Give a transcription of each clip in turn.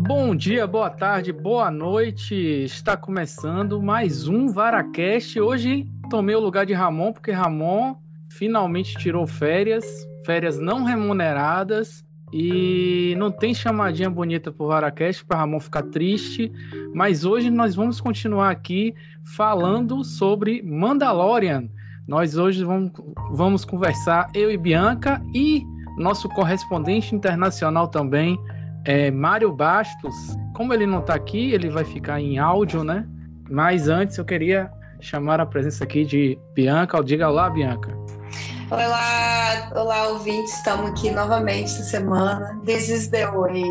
Bom dia, boa tarde, boa noite. Está começando mais um VaraCast. Hoje tomei o lugar de Ramon, porque Ramon finalmente tirou férias não remuneradas, e não tem chamadinha bonita pro VaraCast para Ramon ficar triste. Mas hoje nós vamos continuar aqui falando sobre Mandalorian. Nós hoje vamos conversar, eu e Bianca, e nosso correspondente internacional também, Mário Bastos. Como ele não está aqui, ele vai ficar em áudio, né? Mas antes eu queria chamar a presença aqui de Bianca. Diga olá, Bianca. Olá, ouvintes. Estamos aqui novamente essa semana. This is the way.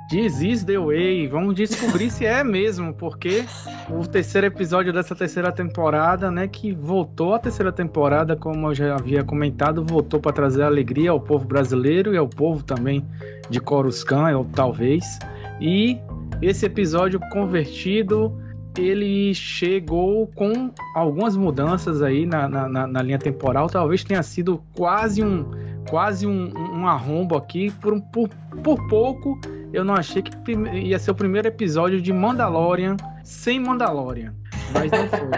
This is the way. Vamos descobrir se é mesmo, porque o terceiro episódio dessa terceira temporada, né, que voltou a terceira temporada, como eu já havia comentado, voltou para trazer alegria ao povo brasileiro e ao povo também de Coruscant, ou talvez. E esse episódio convertido, ele chegou com algumas mudanças aí na linha temporal. Talvez tenha sido quase um arrombo aqui. Por pouco eu não achei que ia ser o primeiro episódio de Mandalorian sem Mandalorian, mas não foi.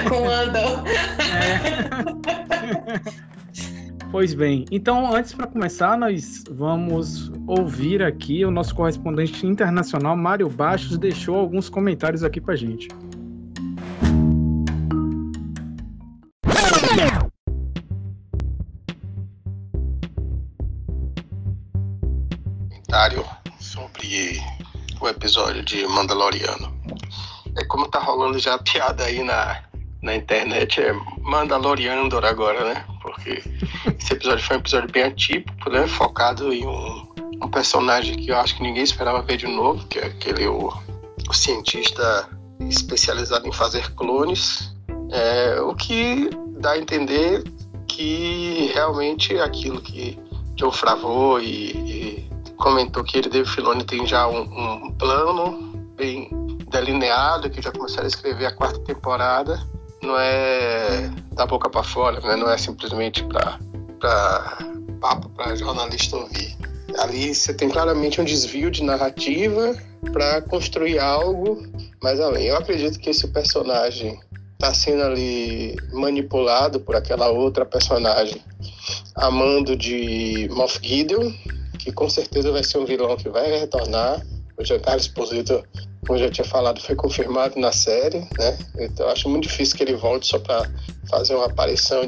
Com Andor. Pois bem, então antes, para começar, nós vamos ouvir aqui o nosso correspondente internacional, Mário Bastos, deixou alguns comentários aqui pra gente. Comentário sobre o episódio de Mandaloriano. Como tá rolando já a piada aí na internet, é Mandaloriandor agora, né? Porque esse episódio foi um episódio bem atípico, né? Focado em um personagem que eu acho que ninguém esperava ver de novo, que é o cientista especializado em fazer clones. O que dá a entender que realmente aquilo que Jon Favreau e comentou, que ele, Dave Filoni, tem já um plano bem delineado, que já começaram a escrever a quarta temporada. Não é da boca para fora, né? Não é simplesmente para papo para jornalista ouvir. Ali você tem claramente um desvio de narrativa para construir algo mais além. Eu acredito que esse personagem está sendo ali manipulado por aquela outra personagem, a mando de Moff Gideon, que com certeza vai ser um vilão que vai retornar. O Giancarlo Esposito, como eu já tinha falado, foi confirmado na série, né? Então eu acho muito difícil que ele volte só para fazer uma aparição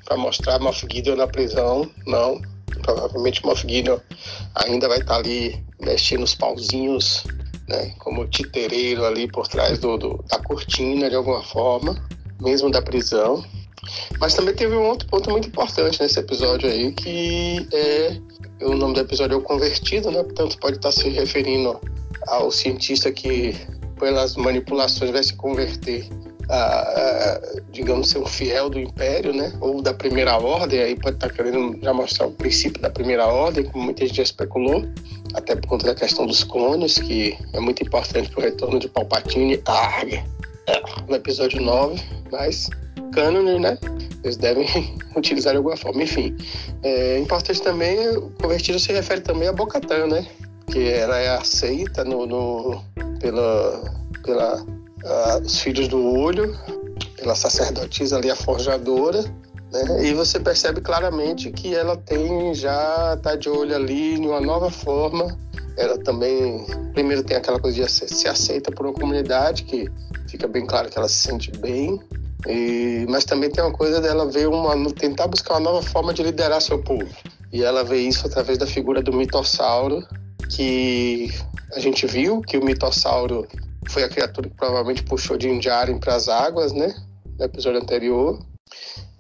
para mostrar Moff Gideon na prisão. Não, provavelmente Moff Gideon ainda vai estar ali mexendo os pauzinhos, né? Como titereiro ali por trás da cortina, de alguma forma, mesmo da prisão. Mas também teve um outro ponto muito importante nesse episódio aí, que o nome do episódio é O Convertido, né? Portanto, pode estar se referindo ao cientista que, pelas manipulações, vai se converter digamos, ser um fiel do Império, né? Ou da Primeira Ordem. Aí pode estar querendo já mostrar o princípio da Primeira Ordem, como muita gente já especulou, até por conta da questão dos clones, que é muito importante para o retorno de Palpatine no episódio 9, mas cânone, né? Eles devem utilizar de alguma forma. Enfim, importante também, o Convertido se refere também a Bo-Katan, né? Que ela é aceita os Filhos do Olho, pela sacerdotisa ali, a forjadora, né? E você percebe claramente que ela tá de olho ali em uma nova forma. Ela também, primeiro, tem aquela coisa de se aceita por uma comunidade, que fica bem claro que ela se sente bem, mas também tem uma coisa dela ver tentar buscar uma nova forma de liderar seu povo. E ela vê isso através da figura do mitossauro, que a gente viu que o mitossauro foi a criatura que provavelmente puxou Din Djarin para as águas, né? No episódio anterior.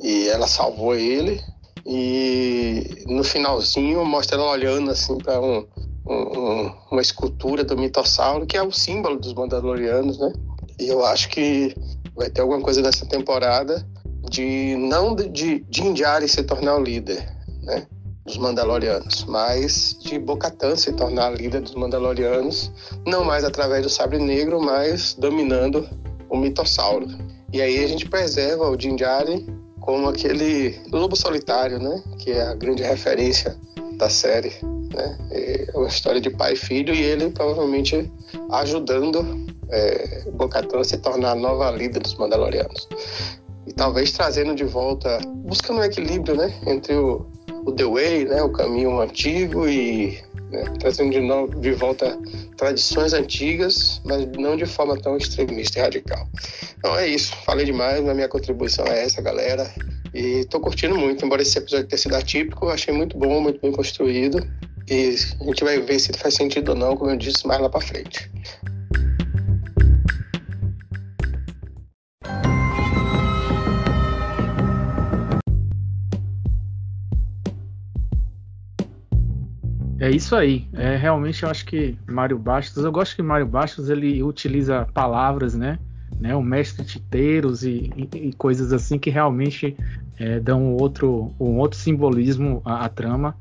E ela salvou ele. E no finalzinho mostra ela olhando assim para uma escultura do mitossauro, que é o símbolo dos Mandalorianos, né? E eu acho que vai ter alguma coisa nessa temporada não de Din Djarin se tornar o líder, né, dos Mandalorianos, mas de Bo-Katan se tornar a líder dos Mandalorianos, não mais através do Sabre Negro, mas dominando o mitossauro. E aí a gente preserva o Din Djarin como aquele lobo solitário, né, que é a grande referência da série né? É uma história de pai e filho, e ele provavelmente ajudando Bo-Katan a se tornar a nova líder dos Mandalorianos. E talvez trazendo de volta, buscando um equilíbrio, né, entre o The Way, né, o caminho antigo, e trazendo de volta tradições antigas, mas não de forma tão extremista e radical. Então é isso, falei demais, mas minha contribuição é essa, galera. E tô curtindo muito, embora esse episódio tenha sido atípico, achei muito bom, muito bem construído. E a gente vai ver se faz sentido ou não, como eu disse, mais lá pra frente. É isso aí. Realmente eu acho que Mário Bastos, eu gosto que Mário Bastos ele utiliza palavras, né? O mestre titeiros e coisas assim que realmente dão um outro simbolismo à trama.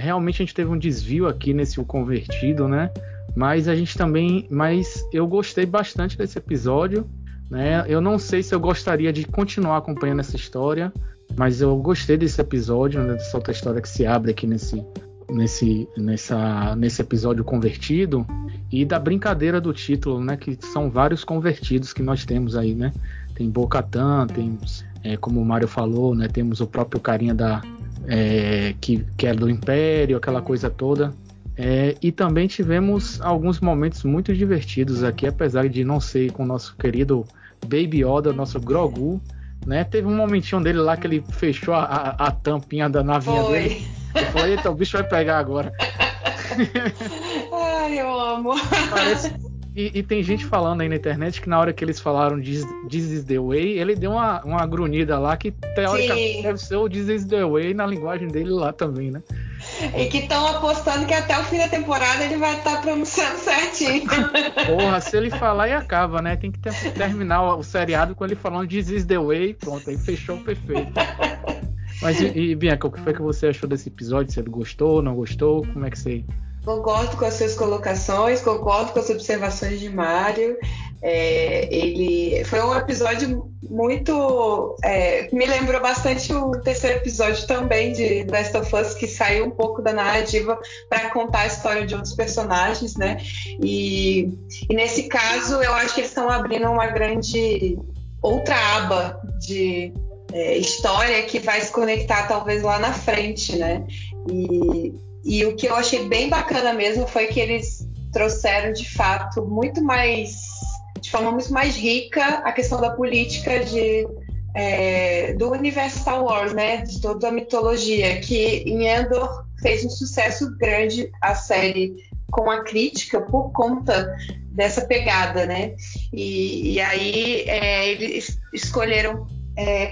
Realmente a gente teve um desvio aqui nesse O Convertido, né? Mas eu gostei bastante desse episódio, né? Eu não sei se eu gostaria de continuar acompanhando essa história, mas eu gostei desse episódio, né? Dessa outra história que se abre aqui nesse episódio Convertido, e da brincadeira do título, né, que são vários convertidos que nós temos aí, né? Tem Bo-Katan, temos, como o Mário falou, né, temos o próprio carinha que é do Império, aquela coisa toda. E também tivemos alguns momentos muito divertidos aqui, apesar de não ser com o nosso querido Baby Yoda, nosso Grogu, né? Teve um momentinho dele lá que ele fechou a tampinha da navinha dele. Eu falei, eita, o bicho vai pegar agora. Ai, eu amo. E tem gente falando aí na internet que na hora que eles falaram This is the way, ele deu uma grunhida lá que teoricamente deve ser o This is the way na linguagem dele lá também, né? E que estão apostando que até o fim da temporada ele vai estar pronunciando certinho. Porra, se ele falar e acaba, né? Tem que terminar o seriado com ele falando This is the way, pronto, aí fechou perfeito. Mas e Bianca, o que foi que você achou desse episódio? Você gostou, não gostou? Como é que você... Concordo com as suas colocações, concordo com as observações de Mário. Ele foi um episódio muito... me lembrou bastante o terceiro episódio também de Last of Us, que saiu um pouco da narrativa para contar a história de outros personagens, né? E nesse caso, eu acho que eles estão abrindo uma grande outra aba de... história que vai se conectar talvez lá na frente, né? E o que eu achei bem bacana mesmo foi que eles trouxeram de fato de forma muito mais rica a questão da política do universo Star Wars, né? De toda a mitologia, que em Andor fez um sucesso grande a série com a crítica por conta dessa pegada, né? E aí eles escolheram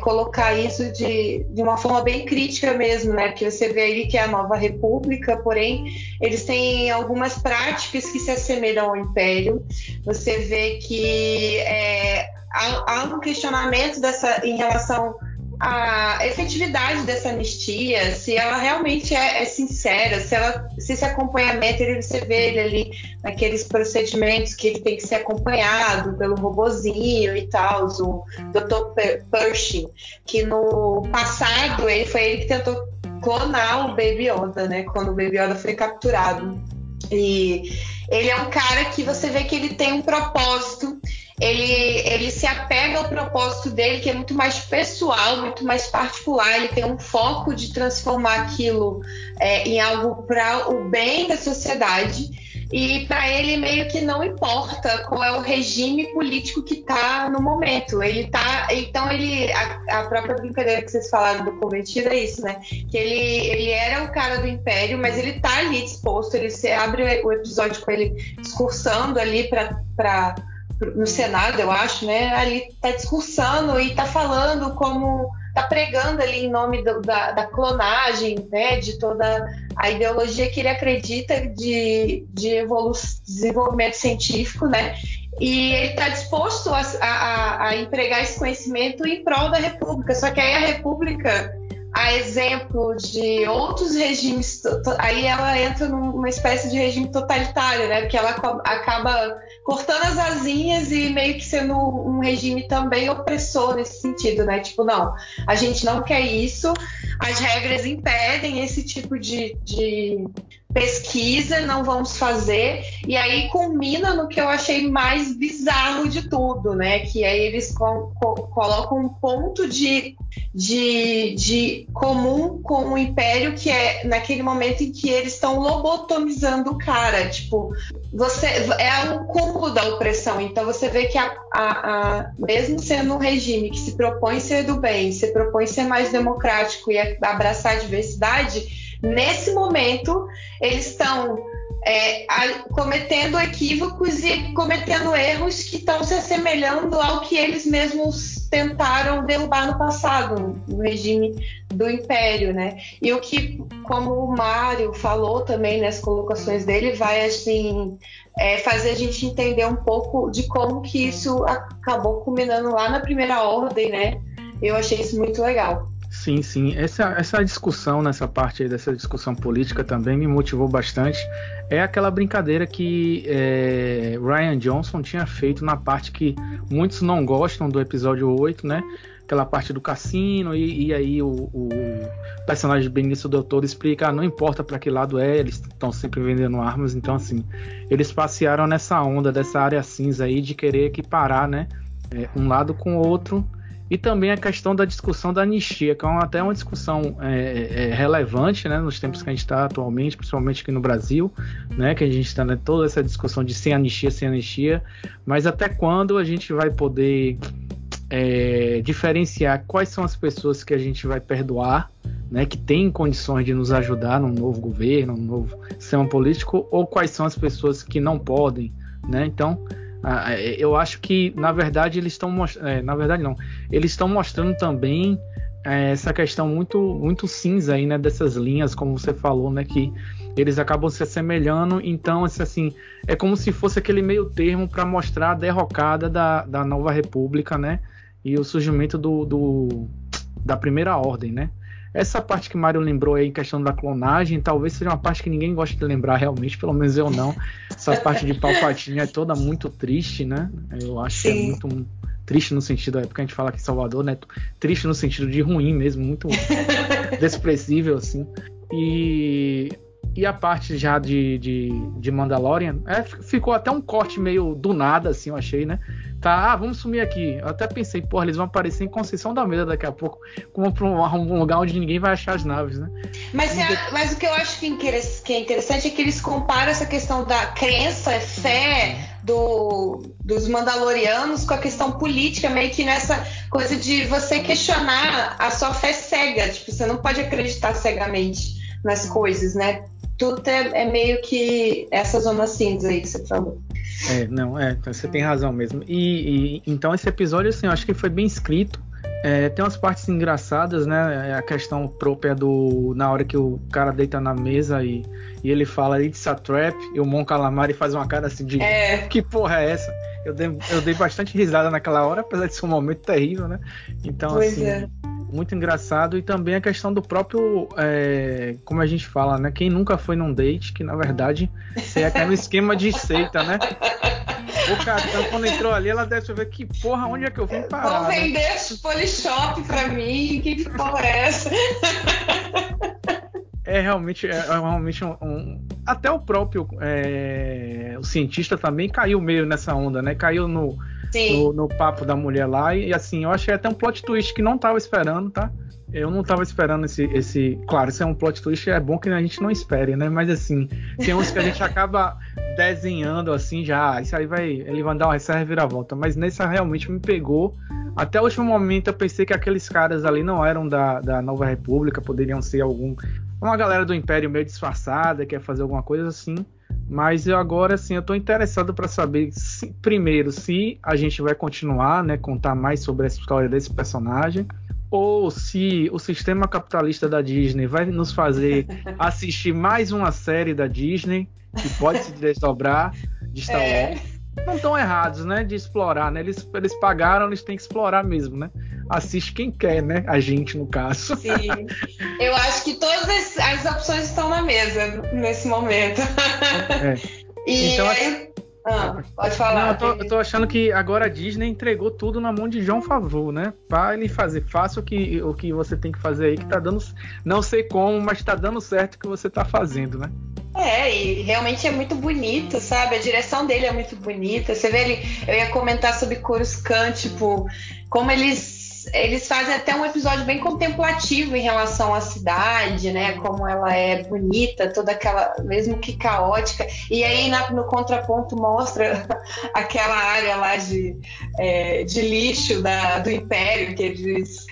colocar isso de uma forma bem crítica mesmo, né? Porque você vê aí que é a Nova República, porém eles têm algumas práticas que se assemelham ao Império. Você vê que há um questionamento em relação à efetividade dessa anistia, se ela realmente é sincera, se esse acompanhamento, você vê ele ali naqueles procedimentos que ele tem que ser acompanhado pelo robozinho e tal, o Dr. Pershing, que no passado foi ele que tentou clonar o Baby Yoda, né, quando o Baby Yoda foi capturado. E ele é um cara que você vê que ele tem um propósito. Ele se apega ao propósito dele, que é muito mais pessoal, muito mais particular. Ele tem um foco de transformar aquilo em algo para o bem da sociedade. E para ele meio que não importa qual é o regime político que está no momento. A própria brincadeira que vocês falaram do Convertido é isso, né? Que ele era o cara do Império, mas ele tá ali disposto. Você abre o episódio com ele discursando ali no Senado, eu acho, né? Ali tá discursando e tá falando como... tá pregando ali em nome da clonagem, né? De toda a ideologia que ele acredita de desenvolvimento científico, né? E ele está disposto a empregar esse conhecimento em prol da República. Só que aí a República, a exemplo de outros regimes, aí ela entra numa espécie de regime totalitário, né? Porque ela acaba cortando as asinhas e meio que sendo um regime também opressor nesse sentido, né? Tipo, não, a gente não quer isso, as regras impedem esse tipo de pesquisa, não vamos fazer, e aí culmina no que eu achei mais bizarro de tudo, né? Que aí eles colocam um ponto de comum com o Império, que é naquele momento em que eles estão lobotomizando o cara, tipo, é um cúmulo da opressão. Então você vê que mesmo sendo um regime que se propõe ser do bem, se propõe ser mais democrático e abraçar a diversidade, nesse momento eles estão cometendo equívocos e cometendo erros que estão se assemelhando ao que eles mesmos tentaram derrubar no passado, no regime do Império, né? E o que, como o Mário falou também nas colocações dele, vai assim fazer a gente entender um pouco de como que isso acabou culminando lá na Primeira Ordem, né? Eu achei isso muito legal. Sim, sim. Essa discussão, nessa parte aí dessa discussão política também me motivou bastante. É aquela brincadeira que Rian Johnson tinha feito na parte que muitos não gostam do episódio 8, né? Aquela parte do cassino, e aí o personagem de Benício Del Toro explica, não importa para que lado eles estão sempre vendendo armas. Então, assim, eles passearam nessa onda, dessa área cinza aí, de querer equiparar, né? Um lado com o outro. E também a questão da discussão da anistia, que é até uma discussão relevante, né, nos tempos que a gente está atualmente, principalmente aqui no Brasil, né, que a gente está toda essa discussão de sem anistia, mas até quando a gente vai poder diferenciar quais são as pessoas que a gente vai perdoar, né, que têm condições de nos ajudar num novo governo, num novo sistema político, ou quais são as pessoas que não podem, né? Então, eu acho que, na verdade, eles estão eles estão mostrando também essa questão muito, muito cinza aí, né, dessas linhas, como você falou, né, que eles acabam se assemelhando. Então, assim, é como se fosse aquele meio termo para mostrar a derrocada da Nova República, né, e o surgimento da Primeira Ordem, né. Essa parte que o Mário lembrou aí, em questão da clonagem, talvez seja uma parte que ninguém gosta de lembrar realmente, pelo menos eu não. Essa parte de Palpatine é toda muito triste, né? Eu acho que é muito triste no sentido, porque a gente fala aqui em Salvador, né? Triste no sentido de ruim mesmo, muito desprezível, assim. E a parte já de Mandalorian, ficou até um corte meio do nada, assim, eu achei, né? Vamos sumir aqui. Eu até pensei, eles vão aparecer em Conceição da Mesa daqui a pouco, como para um lugar onde ninguém vai achar as naves, né? Mas o que eu acho que é interessante é que eles comparam essa questão da crença, fé dos Mandalorianos com a questão política, meio que nessa coisa de você questionar a sua fé cega. Tipo, você não pode acreditar cegamente nas coisas, né? Tudo é meio que essa zona cinza aí que você falou. Você tem razão mesmo. E então esse episódio, assim, eu acho que foi bem escrito. Tem umas partes engraçadas, né? A questão própria na hora que o cara deita na mesa e ele fala "It's a trap", e o Mon Calamari faz uma cara assim de que porra é essa? Eu dei bastante risada naquela hora, apesar de ser um momento terrível, né? Então, muito engraçado. E também a questão do próprio, como a gente fala, né? Quem nunca foi num date, que na verdade é aquele esquema de seita, né? O cara, quando entrou ali, ela deve ver que porra, onde é que eu vim parar? Vão vender esse Polishop pra mim, que porra é essa? É realmente até o próprio o cientista também caiu meio nessa onda, né? Caiu no papo da mulher lá, e assim, eu achei até um plot twist que não tava esperando, tá? Eu não tava esperando esse... Claro, isso é um plot twist, é bom que a gente não espere, né? Mas assim, tem uns que a gente acaba desenhando assim, já, isso aí ele vai dar uma reviravolta, mas nessa realmente me pegou. Até o último momento eu pensei que aqueles caras ali não eram da Nova República, poderiam ser uma galera do Império meio disfarçada, quer fazer alguma coisa assim. Mas agora, assim, eu tô interessado para saber, primeiro, se a gente vai continuar, né, contar mais sobre essa história desse personagem, ou se o sistema capitalista da Disney vai nos fazer assistir mais uma série da Disney, que pode se desdobrar de Star Wars. Não estão errados, né, de explorar, né? Eles pagaram, eles têm que explorar mesmo, né? Assiste quem quer, né? A gente, no caso. Sim. Eu acho que todas as opções estão na mesa nesse momento. Então, Pode falar. Não, eu tô achando que agora a Disney entregou tudo na mão de Jon Favreau, né? Pra ele fazer. Faça o que você tem que fazer aí, que tá dando. Não sei como, mas tá dando certo o que você tá fazendo, né? E realmente é muito bonito, sabe? A direção dele é muito bonita. Você vê eu ia comentar sobre Coruscant, tipo, como eles fazem até um episódio bem contemplativo em relação à cidade, né? Como ela é bonita, toda aquela, mesmo que caótica. E aí no contraponto mostra aquela área lá de lixo do Império, que eles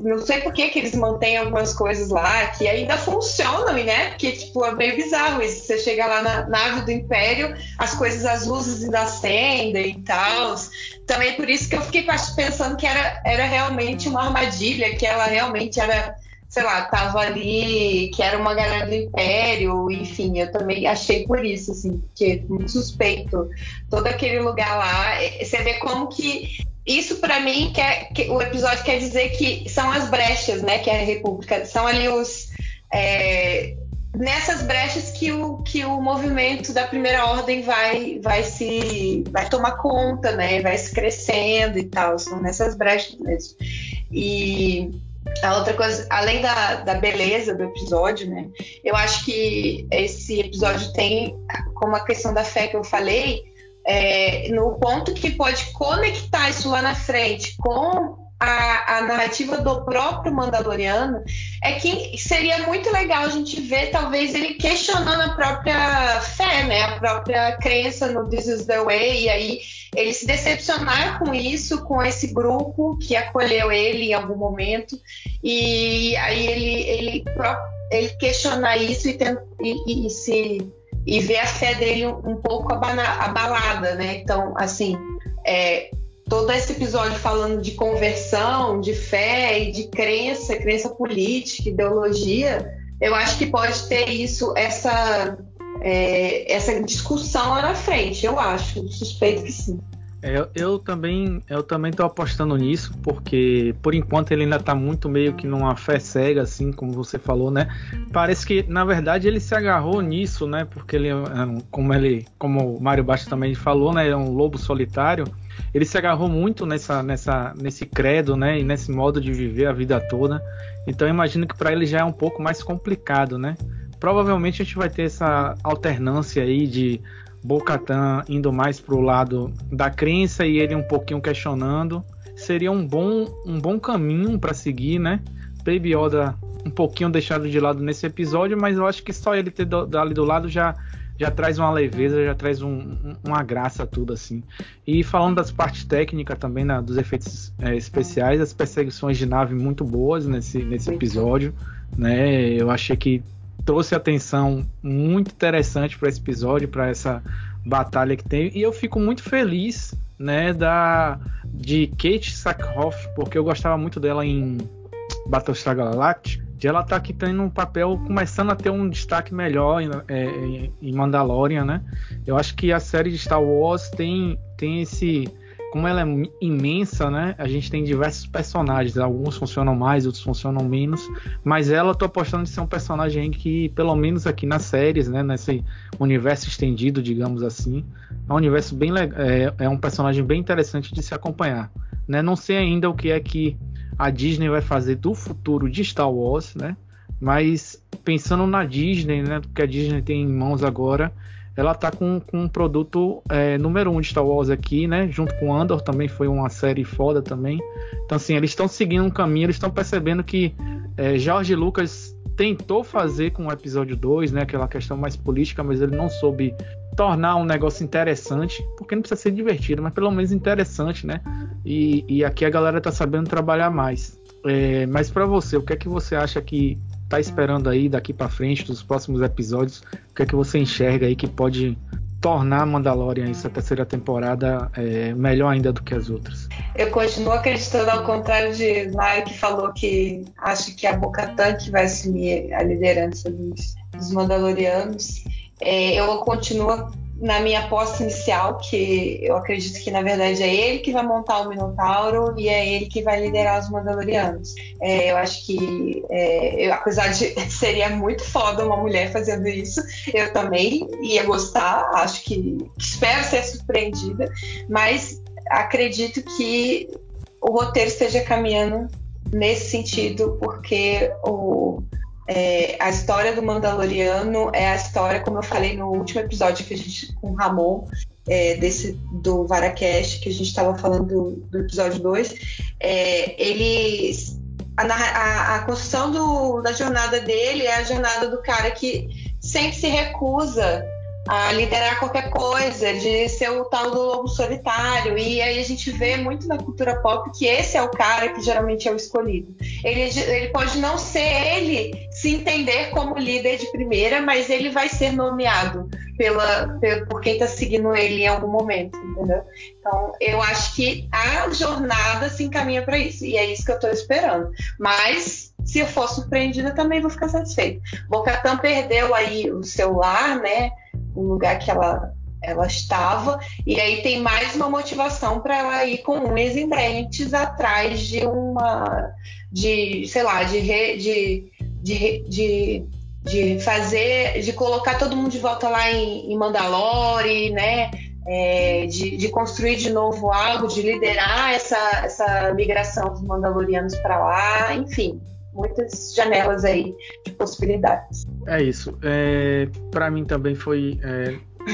não sei por que eles mantêm algumas coisas lá que ainda funcionam, né? Porque, tipo, é meio bizarro isso. Você chega lá na nave do Império, as luzes ainda acendem e tal. Também por isso que eu fiquei pensando que era realmente uma armadilha, que ela realmente era, sei lá, tava ali, que era uma galera do Império, enfim, eu também achei por isso, assim, que é muito suspeito. Todo aquele lugar lá, você vê como que isso, pra mim, que o episódio quer dizer que são as brechas, né, que é a República, são ali nessas brechas que o movimento da Primeira Ordem vai tomar conta, né, vai se crescendo e tal, são nessas brechas mesmo. E a outra coisa, além da beleza do episódio, né, eu acho que esse episódio tem, como a questão da fé que eu falei, no ponto que pode conectar isso lá na frente com a narrativa do próprio Mandaloriano, é que seria muito legal a gente ver, talvez, ele questionando a própria fé, né? A própria crença no This is the Way, e aí ele se decepcionar com isso, com esse grupo que acolheu ele em algum momento, e aí ele questionar isso e ver a fé dele um pouco abalada, né? Então, assim, todo esse episódio falando de conversão, de fé e de crença política, ideologia, eu acho que pode ter essa discussão lá na frente, eu acho, suspeito que sim. Eu também tô apostando nisso, porque por enquanto ele ainda tá muito meio que numa fé cega, assim, como você falou, né? Parece que, na verdade, ele se agarrou nisso, né? Porque ele, como o Mário Bastos também falou, né? É um lobo solitário. Ele se agarrou muito nesse credo, né? E nesse modo de viver a vida toda. Então eu imagino que para ele já é um pouco mais complicado, né? Provavelmente a gente vai ter essa alternância aí de Bo-Katan indo mais pro lado da crença e ele um pouquinho questionando. Seria um bom caminho para seguir, né? Baby Yoda um pouquinho deixado de lado nesse episódio, mas eu acho que só ele ter ali do lado já traz uma leveza, já traz uma graça tudo assim. E falando das partes técnicas também, né, dos efeitos especiais, as perseguições de nave muito boas nesse episódio, né? Eu achei que trouxe atenção muito interessante para esse episódio, para essa batalha que tem, e eu fico muito feliz, né, de Kate Sackhoff, porque eu gostava muito dela em Battlestar Galactica, de ela tá aqui tendo um papel, começando a ter um destaque melhor em Mandalorian, né? Eu acho que a série de Star Wars tem esse... Como ela é imensa, né? A gente tem diversos personagens. Alguns funcionam mais, outros funcionam menos. Mas ela, eu tô apostando de ser um personagem que, pelo menos aqui nas séries, né? Nesse universo estendido, digamos assim, é um universo bem legal. É um personagem bem interessante de se acompanhar, né? Não sei ainda o que é que a Disney vai fazer do futuro de Star Wars, né? Mas pensando na Disney, né? Porque a Disney tem em mãos agora, ela tá com um produto número 1 de Star Wars aqui, né? Junto com Andor, também foi uma série foda também. Então, assim, eles estão seguindo um caminho, eles estão percebendo que George Lucas tentou fazer com o episódio 2, né? Aquela questão mais política, mas ele não soube tornar um negócio interessante, porque não precisa ser divertido, mas pelo menos interessante, né? E aqui a galera tá sabendo trabalhar mais. Mas para você, o que é que você acha que tá esperando aí daqui para frente, dos próximos episódios? O que é que você enxerga aí que pode tornar Mandalorian, essa terceira temporada, melhor ainda do que as outras? Eu continuo acreditando, ao contrário de Mário, que falou que acha que a Bo-Katan que vai assumir a liderança dos Mandalorianos. Eu continuo na minha aposta inicial, que eu acredito que na verdade é ele que vai montar o Minotauro e é ele que vai liderar os Mandalorianos. Eu acho que, apesar de seria muito foda uma mulher fazendo isso, eu também ia gostar, acho que espero ser surpreendida, mas acredito que o roteiro esteja caminhando nesse sentido, porque a história do Mandaloriano é a história, como eu falei no último episódio que a gente, com o Ramon, do Varacast, que a gente estava falando do episódio 2, a construção da jornada dele é a jornada do cara que sempre se recusa a liderar qualquer coisa, de ser o tal do lobo solitário, e aí a gente vê muito na cultura pop que esse é o cara que geralmente é o escolhido. Ele pode não ser ele se entender como líder de primeira, mas ele vai ser nomeado por quem está seguindo ele em algum momento, entendeu? Então eu acho que a jornada se encaminha para isso, e é isso que eu estou esperando, mas se eu for surpreendida também vou ficar satisfeita. Bo-Katan perdeu aí o seu lar, né, o lugar que ela estava, e aí tem mais uma motivação para ela ir com unhas e dentes atrás de colocar todo mundo de volta lá em Mandalore, né? De construir de novo algo, de liderar essa migração dos Mandalorianos para lá, enfim, muitas janelas aí de possibilidades. É isso. Para mim também foi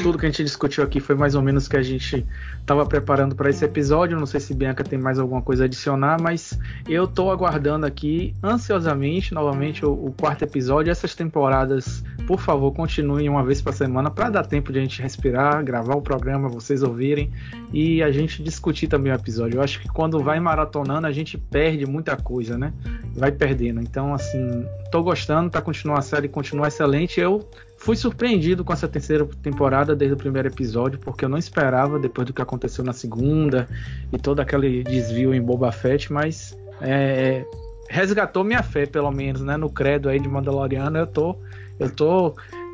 tudo que a gente discutiu aqui foi mais ou menos o que a gente estava preparando para esse episódio. Não sei se Bianca tem mais alguma coisa a adicionar, mas eu estou aguardando aqui ansiosamente novamente o quarto episódio. Essas temporadas, por favor, continuem uma vez por semana para dar tempo de a gente respirar, gravar o programa, vocês ouvirem e a gente discutir também o episódio. Eu acho que quando vai maratonando a gente perde muita coisa, né? Vai perdendo. Então, assim, tô gostando, para continuar a série, continuar excelente. Eu fui surpreendido com essa terceira temporada desde o primeiro episódio, porque eu não esperava, depois do que aconteceu na segunda e todo aquele desvio em Boba Fett, mas resgatou minha fé, pelo menos, né, no credo aí de Mandaloriano. Eu tô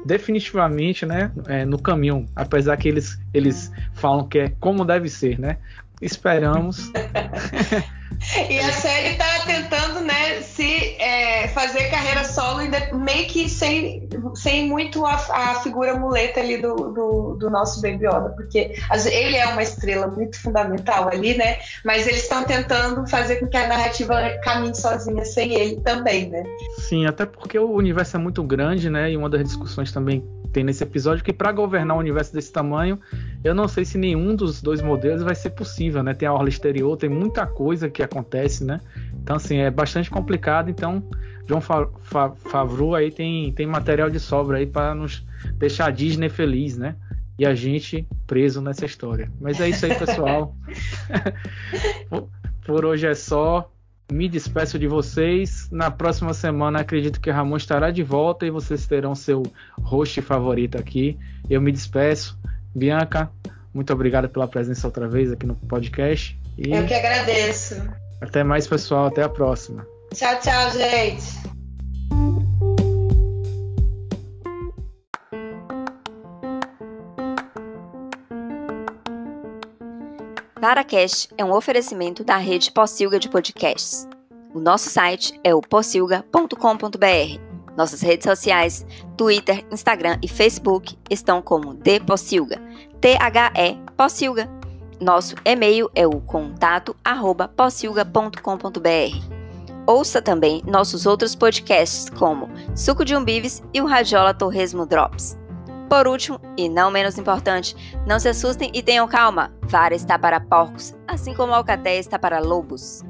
definitivamente, né, no caminho, apesar que eles falam que é como deve ser, né? Esperamos. E a série tá tentando, né, fazer carreira solo, meio que sem muito a figura muleta ali do nosso Baby Yoda, porque ele é uma estrela muito fundamental ali, né, mas eles estão tentando fazer com que a narrativa caminhe sozinha sem ele também, né. Sim, até porque o universo é muito grande, né, e uma das discussões também tem nesse episódio que para governar um universo desse tamanho, eu não sei se nenhum dos dois modelos vai ser possível, né? Tem a orla exterior, tem muita coisa que acontece, né? Então, assim, é bastante complicado. Então, Jon Favreau aí tem material de sobra aí para nos deixar a Disney feliz, né? E a gente preso nessa história. Mas é isso aí, pessoal. Por hoje é só. Me despeço de vocês. Na próxima semana acredito que Ramon estará de volta e vocês terão seu host favorito aqui. Eu me despeço. Bianca, muito obrigado pela presença outra vez aqui no podcast. E eu que agradeço. Até mais, pessoal. Até a próxima. Tchau, tchau, gente. Varacast é um oferecimento da rede Pocilga de podcasts. O nosso site é o pocilga.com.br. Nossas redes sociais, Twitter, Instagram e Facebook estão como The Pocilga, THE Pocilga. Nosso e-mail é o contato@pocilga.com.br. Ouça também nossos outros podcasts como Suco de Umbives e o Radiola Torresmo Drops. Por último, e não menos importante, não se assustem e tenham calma. Vara está para porcos, assim como a alcatéia está para lobos.